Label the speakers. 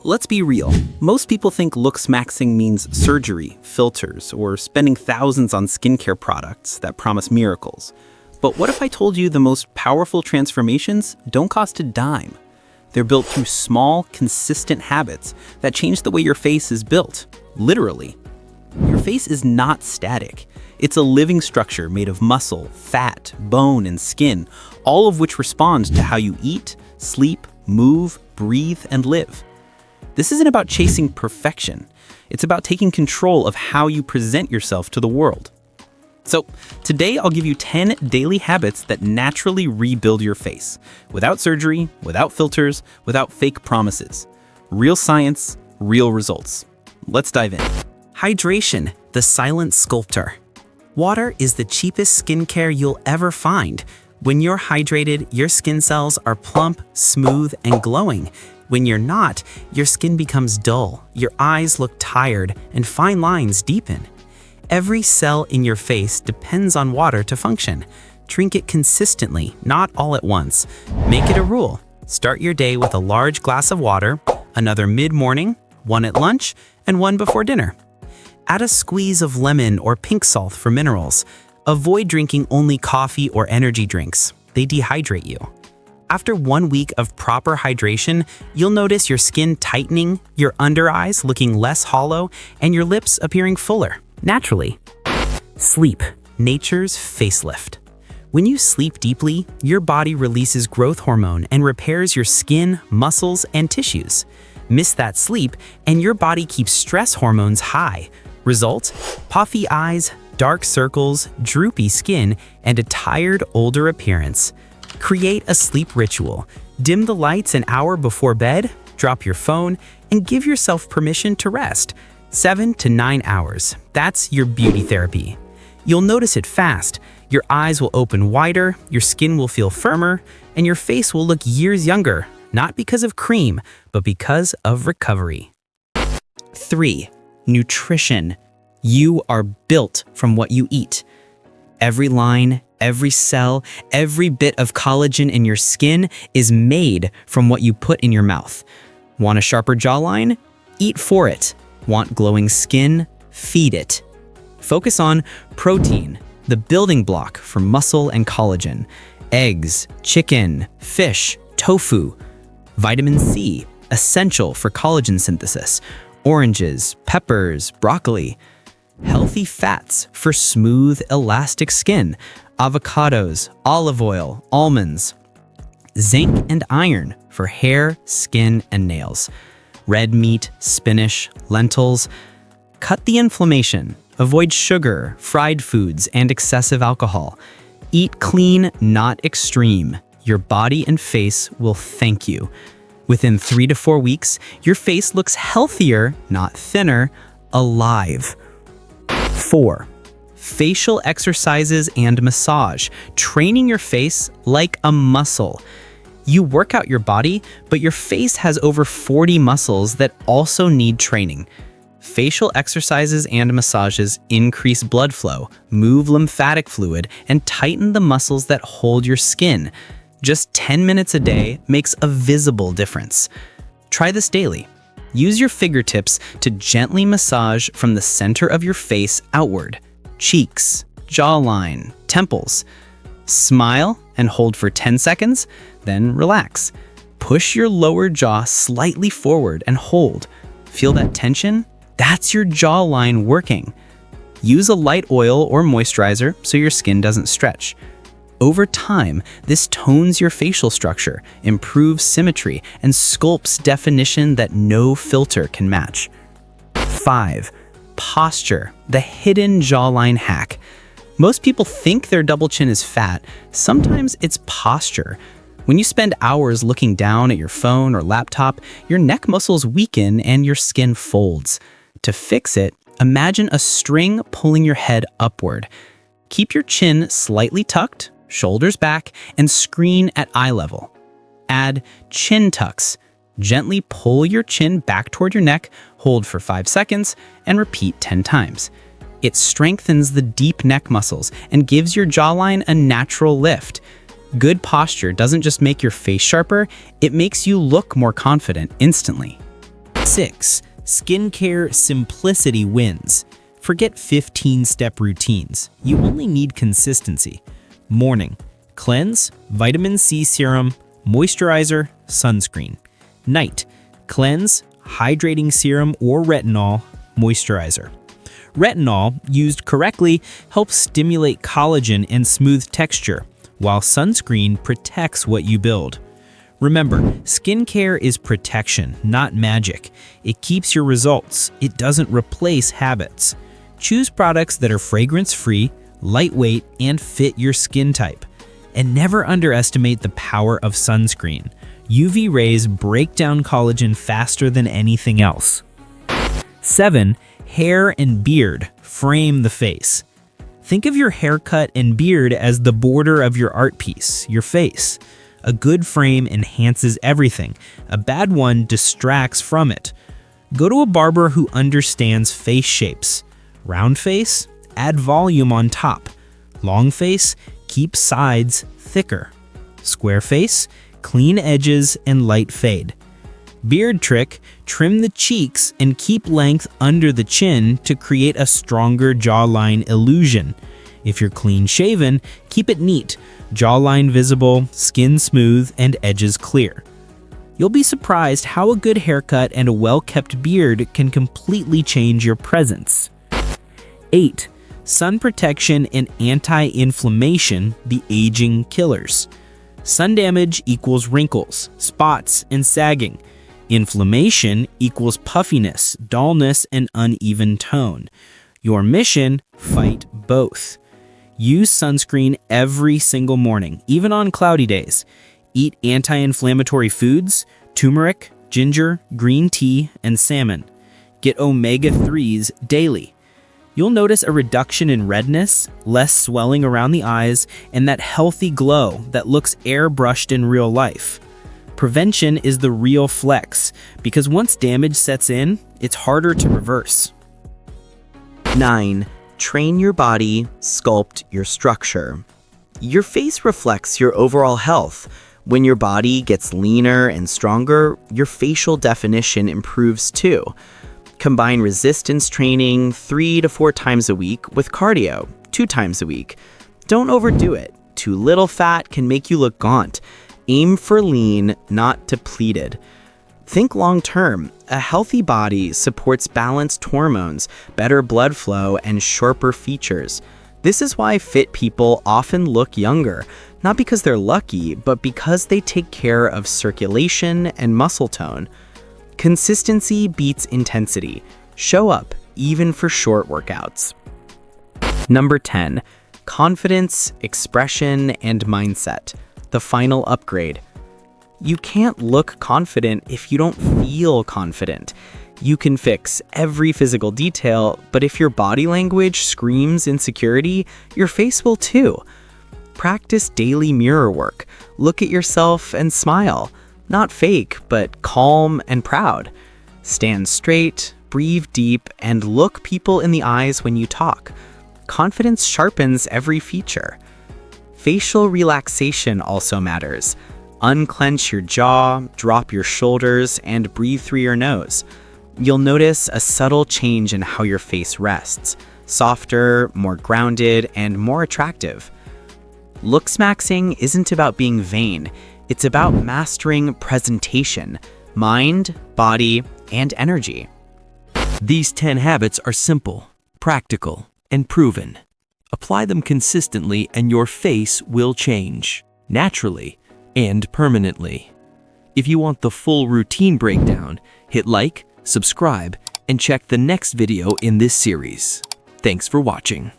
Speaker 1: Let's be real. Most people think looksmaxing means surgery, filters, or spending thousands on skincare products that promise miracles. But what if I told you the most powerful transformations don't cost a dime? They're built through small, consistent habits that change the way your face is built, literally. Your face is not static. It's a living structure made of muscle, fat, bone, and skin, all of which respond to how you eat, sleep, move, breathe, and live. This isn't about chasing perfection. It's about taking control of how you present yourself to the world. So, today I'll give you 10 daily habits that naturally rebuild your face, without surgery, without filters, without fake promises. Real science, real results. Let's dive in.
Speaker 2: Hydration, the silent sculptor. Water is the cheapest skincare you'll ever find. When you're hydrated, your skin cells are plump, smooth, and glowing. When you're not, your skin becomes dull, your eyes look tired, and fine lines deepen. Every cell in your face depends on water to function. Drink it consistently, not all at once. Make it a rule. Start your day with a large glass of water, another mid-morning, one at lunch, and one before dinner. Add a squeeze of lemon or pink salt for minerals. Avoid drinking only coffee or energy drinks. They dehydrate you. After 1 week of proper hydration, you'll notice your skin tightening, your under eyes looking less hollow, and your lips appearing fuller, naturally. Sleep, nature's facelift. When you sleep deeply, your body releases growth hormone and repairs your skin, muscles, and tissues. Miss that sleep, and your body keeps stress hormones high. Result: puffy eyes, dark circles, droopy skin, and a tired, older appearance. Create a sleep ritual. Dim the lights an hour before bed, drop your phone, and give yourself permission to rest. 7 to 9 hours. That's your beauty therapy. You'll notice it fast. Your eyes will open wider, your skin will feel firmer, and your face will look years younger, not because of cream, but because of recovery. 3. Nutrition. You are built from what you eat. Every line, every cell, every bit of collagen in your skin is made from what you put in your mouth. Want a sharper jawline? Eat for it. Want glowing skin? Feed it. Focus on protein, the building block for muscle and collagen. Eggs, chicken, fish, tofu. Vitamin C, essential for collagen synthesis. Oranges, peppers, broccoli. Healthy fats for smooth, elastic skin. Avocados, olive oil, almonds. Zinc and iron for hair, skin, and nails. Red meat, spinach, lentils. Cut the inflammation. Avoid sugar, fried foods, and excessive alcohol. Eat clean, not extreme. Your body and face will thank you. Within 3 to 4 weeks, your face looks healthier, not thinner, alive. 4. Facial exercises and massage, training your face like a muscle. You work out your body, but your face has over 40 muscles that also need training. Facial exercises and massages increase blood flow, move lymphatic fluid, and tighten the muscles that hold your skin. Just 10 minutes a day makes a visible difference. Try this daily. Use your fingertips to gently massage from the center of your face outward. Cheeks, jawline, temples. Smile and hold for 10 seconds, then relax. Push your lower jaw slightly forward and hold. Feel that tension? That's your jawline working. Use a light oil or moisturizer so your skin doesn't stretch. Over time, this tones your facial structure, improves symmetry, and sculpts definition that no filter can match. 5. Posture, the hidden jawline hack. Most people think their double chin is fat. Sometimes it's posture. When you spend hours looking down at your phone or laptop, your neck muscles weaken and your skin folds. To fix it, imagine a string pulling your head upward. Keep your chin slightly tucked, shoulders back, and screen at eye level. Add chin tucks. Gently pull your chin back toward your neck, hold for 5 seconds, and repeat 10 times. It strengthens the deep neck muscles and gives your jawline a natural lift. Good posture doesn't just make your face sharper, it makes you look more confident instantly. 6. Skincare simplicity wins. Forget 15-step routines. You only need consistency. Morning. Cleanse, vitamin C serum, moisturizer, sunscreen. Night. Cleanse, hydrating serum or retinol, moisturizer. Retinol, used correctly, helps stimulate collagen and smooth texture, while sunscreen protects what you build. Remember, skincare is protection, not magic. It keeps your results. It doesn't replace habits. Choose products that are fragrance-free, lightweight, and fit your skin type. And never underestimate the power of sunscreen. UV rays break down collagen faster than anything else. 7. Hair and beard frame the face. Think of your haircut and beard as the border of your art piece, your face. A good frame enhances everything. A bad one distracts from it. Go to a barber who understands face shapes. Round face? Add volume on top. Long face? Keep sides thicker. Square face? Clean edges and light fade. Beard trick, trim the cheeks and keep length under the chin to create a stronger jawline illusion. If you're clean shaven, keep it neat, jawline visible, skin smooth, and edges clear. You'll be surprised how a good haircut and a well-kept beard can completely change your presence. 8. Sun protection and anti-inflammation, the aging killers. Sun damage equals wrinkles, spots, and sagging. Inflammation equals puffiness, dullness, and uneven tone. Your mission, fight both. Use sunscreen every single morning, even on cloudy days. Eat anti-inflammatory foods, turmeric, ginger, green tea, and salmon. Get omega-3s daily. You'll notice a reduction in redness, less swelling around the eyes, and that healthy glow that looks airbrushed in real life. Prevention is the real flex, because once damage sets in, it's harder to reverse.
Speaker 1: 9. Train your body, sculpt your structure. Your face reflects your overall health. When your body gets leaner and stronger, your facial definition improves too. Combine resistance training 3 to 4 times a week with cardio 2 times a week. Don't overdo it. Too little fat can make you look gaunt. Aim for lean, not depleted. Think long term. A healthy body supports balanced hormones, better blood flow, and sharper features. This is why fit people often look younger, not because they're lucky, but because they take care of circulation and muscle tone. Consistency beats intensity. Show up, even for short workouts. Number 10. Confidence, expression, and mindset. The final upgrade. You can't look confident if you don't feel confident. You can fix every physical detail, but if your body language screams insecurity, your face will too. Practice daily mirror work. Look at yourself and smile. Not fake, but calm and proud. Stand straight, breathe deep, and look people in the eyes when you talk. Confidence sharpens every feature. Facial relaxation also matters. Unclench your jaw, drop your shoulders, and breathe through your nose. You'll notice a subtle change in how your face rests. Softer, more grounded, and more attractive. Looksmaxing isn't about being vain. It's about mastering presentation, mind, body, and energy.
Speaker 3: These 10 habits are simple, practical, and proven. Apply them consistently and your face will change, naturally and permanently. If you want the full routine breakdown, hit like, subscribe, and check the next video in this series. Thanks for watching.